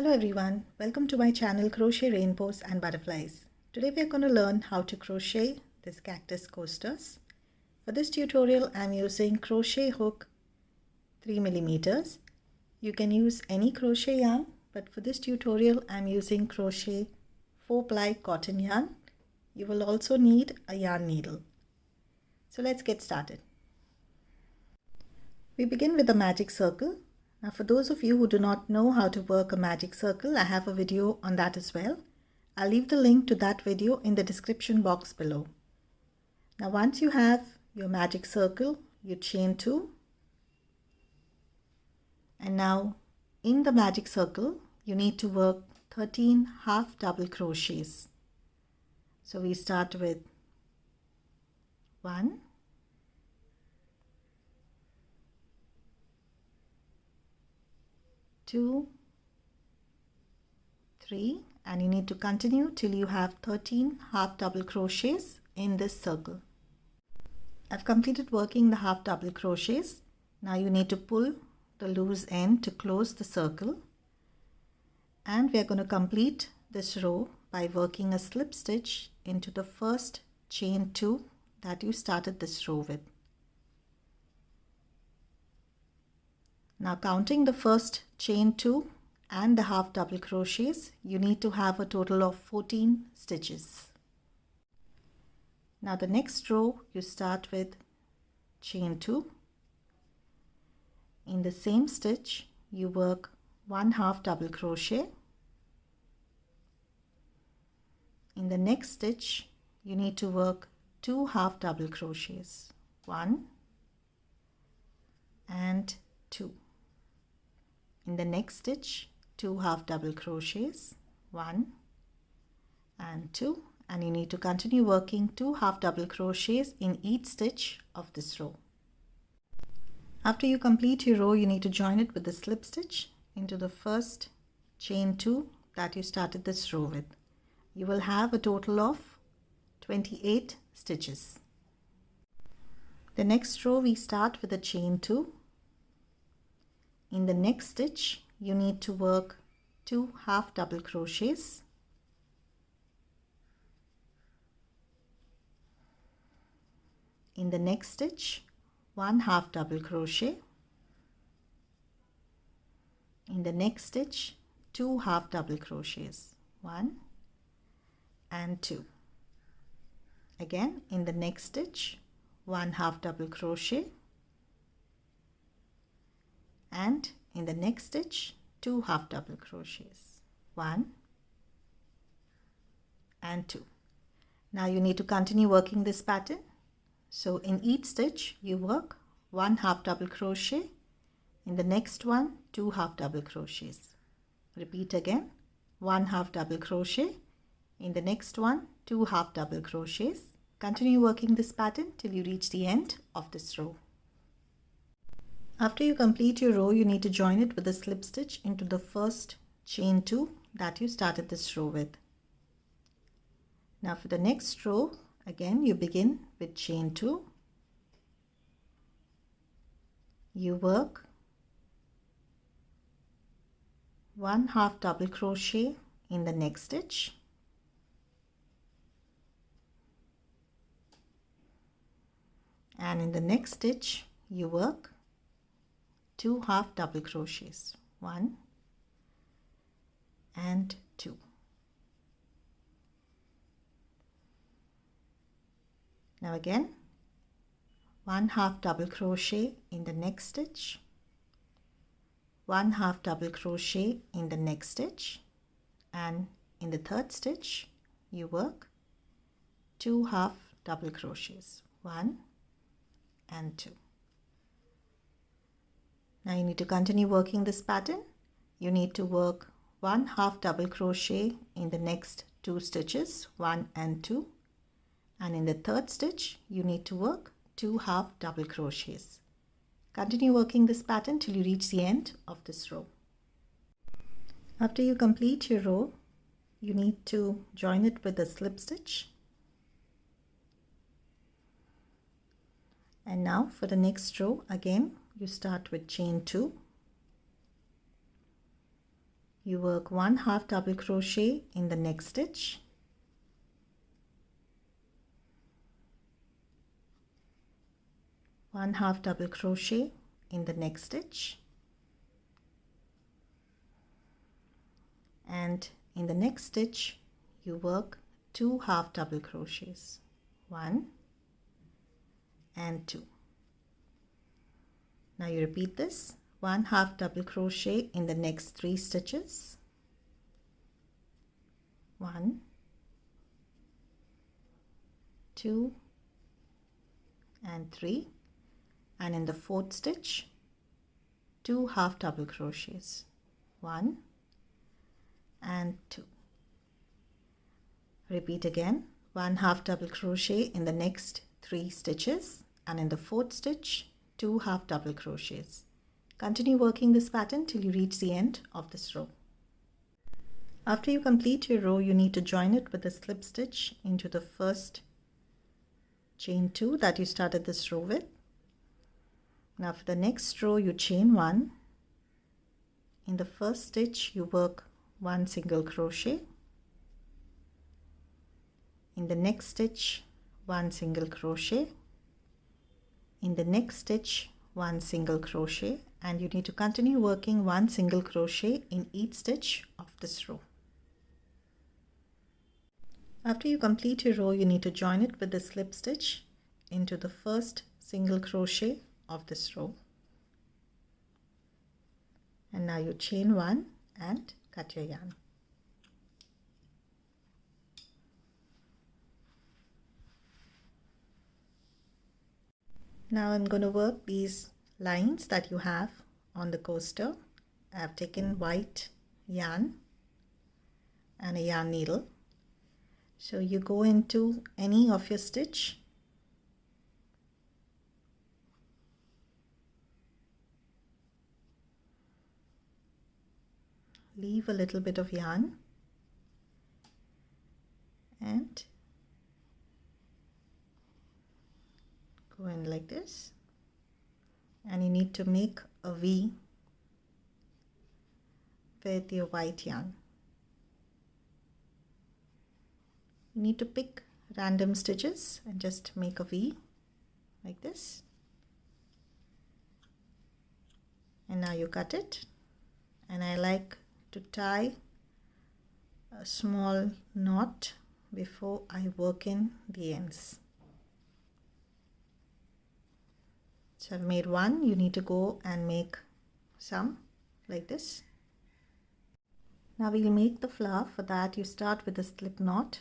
Hello everyone, welcome to my channel Crochet Rainbows and Butterflies. Today we are going to learn how to crochet this cactus coasters. For this tutorial I am using crochet hook 3mm. You can use any crochet yarn, but for this tutorial I am using crochet 4-ply cotton yarn. You will also need a yarn needle. So let's get started. We begin with a magic circle. Now for those of you who do not know how to work a magic circle, I have a video on that as well. I'll leave the link to that video in the description box below. Now once you have your magic circle, you chain 2. And now in the magic circle, you need to work 13 half double crochets. So we start with 1, 2, 3, and you need to continue till you have 13 half double crochets in this circle. I've completed working the half double crochets. Now you need to pull the loose end to close the circle, and we are going to complete this row by working a slip stitch into the first chain 2 that you started this row with. Now counting the first chain 2 and the half double crochets, you need to have a total of 14 stitches. Now the next row you start with chain 2. In the same stitch you work 1 half double crochet. In the next stitch you need to work 2 half double crochets, 1 and 2. In the next stitch 2 half double crochets, 1 and 2, and you need to continue working 2 half double crochets in each stitch of this row. After you complete your row, you need to join it with the slip stitch into the first chain 2 that you started this row with. You will have a total of 28 stitches. The next row we start with a chain 2. In the next stitch you need to work 2 half double crochets. In the next stitch 1 half double crochet. In the next stitch 2 half double crochets, 1 and 2. Again in the next stitch 1 half double crochet, and in the next stitch 2 half double crochets, 1 and 2. Now you need to continue working this pattern. So in each stitch you work 1 half double crochet, in the next one 2 half double crochets. Repeat again, 1 half double crochet, in the next one 2 half double crochets. Continue working this pattern till you reach the end of this row. After you complete your row, you need to join it with a slip stitch into the first chain 2 that you started this row with. Now for the next row, again you begin with chain 2. You work 1 half double crochet in the next stitch. And in the next stitch you work 2 half double crochets, 1 and 2. Now again 1 half double crochet in the next stitch, 1 half double crochet in the next stitch, and in the third stitch you work 2 half double crochets, 1 and 2. Now you need to continue working this pattern. You need to work 1 half double crochet in the next 2 stitches, 1 and 2, and in the third stitch you need to work 2 half double crochets. Continue working this pattern till you reach the end of this row. After you complete your row, you need to join it with a slip stitch. And now for the next row, again you start with chain 2. you work 1 half double crochet in the next stitch, one half double crochet in the next stitch, and in the next stitch you work 2 half double crochets, 1 and 2. Now you repeat this, 1 half double crochet in the next 3 stitches, 1, 2 and 3, and in the 4th stitch 2 half double crochets, 1 and 2. Repeat again, 1 half double crochet in the next 3 stitches, and in the 4th stitch 2 half double crochets. Continue working this pattern till you reach the end of this row. After you complete your row, you need to join it with a slip stitch into the first chain 2 that you started this row with. Now for the next row you chain 1. In the first stitch you work 1 single crochet. In the next stitch 1 single crochet. In the next stitch 1 single crochet, and you need to continue working 1 single crochet in each stitch of this row. After you complete your row, you need to join it with the slip stitch into the first single crochet of this row, and now you chain 1 and cut your yarn. Now I'm going to work these lines that you have on the coaster. I have taken white yarn and a yarn needle. So you go into any of your stitch, leave a little bit of yarn and go in like this, and you need to make a V with your white yarn. You need to pick random stitches and just make a V like this, and now you cut it. And I like to tie a small knot before I work in the ends. So I've made one, you need to go and make some like this. Now we'll make the flower. For that you start with a slip knot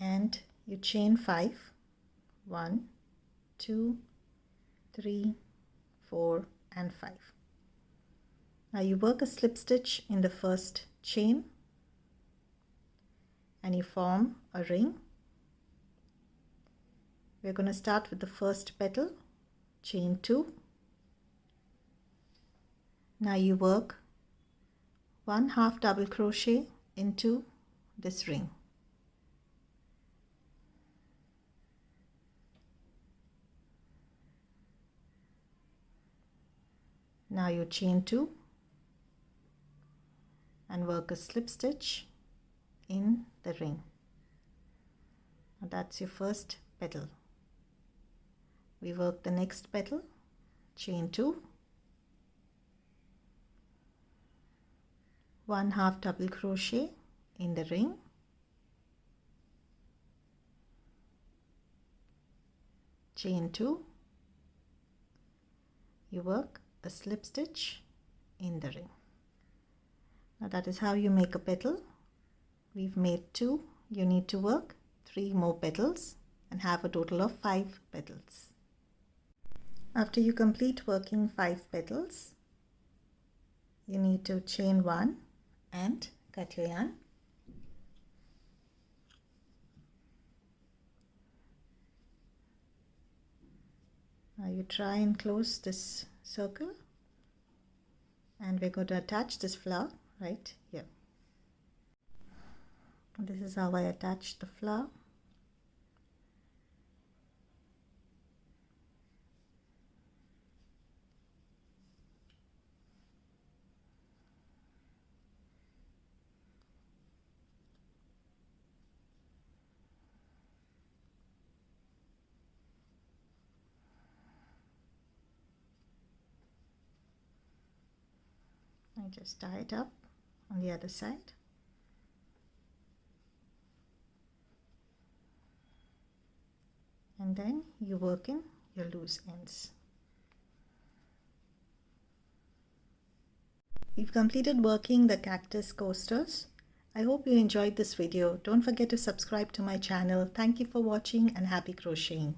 and you chain 5, 1, 2, 3, 4 and 5. Now you work a slip stitch in the first chain and you form a ring. We're going to start with the first petal, chain 2. Now you work 1 half double crochet into this ring. Now you chain 2 and work a slip stitch in the ring. Now that's your first petal. We work the next petal, chain 2, 1 half double crochet in the ring, chain 2, you work a slip stitch in the ring. Now that is how you make a petal. We've made 2, you need to work 3 more petals and have a total of 5 petals. After you complete working 5 petals, you need to chain 1 and cut your yarn. Now you try and close this circle, and we're going to attach this flower right here. This is how I attach the flower. and just tie it up on the other side. And then you work in your loose ends. We've completed working the cactus coasters. I hope you enjoyed this video. Don't forget to subscribe to my channel. Thank you for watching and happy crocheting.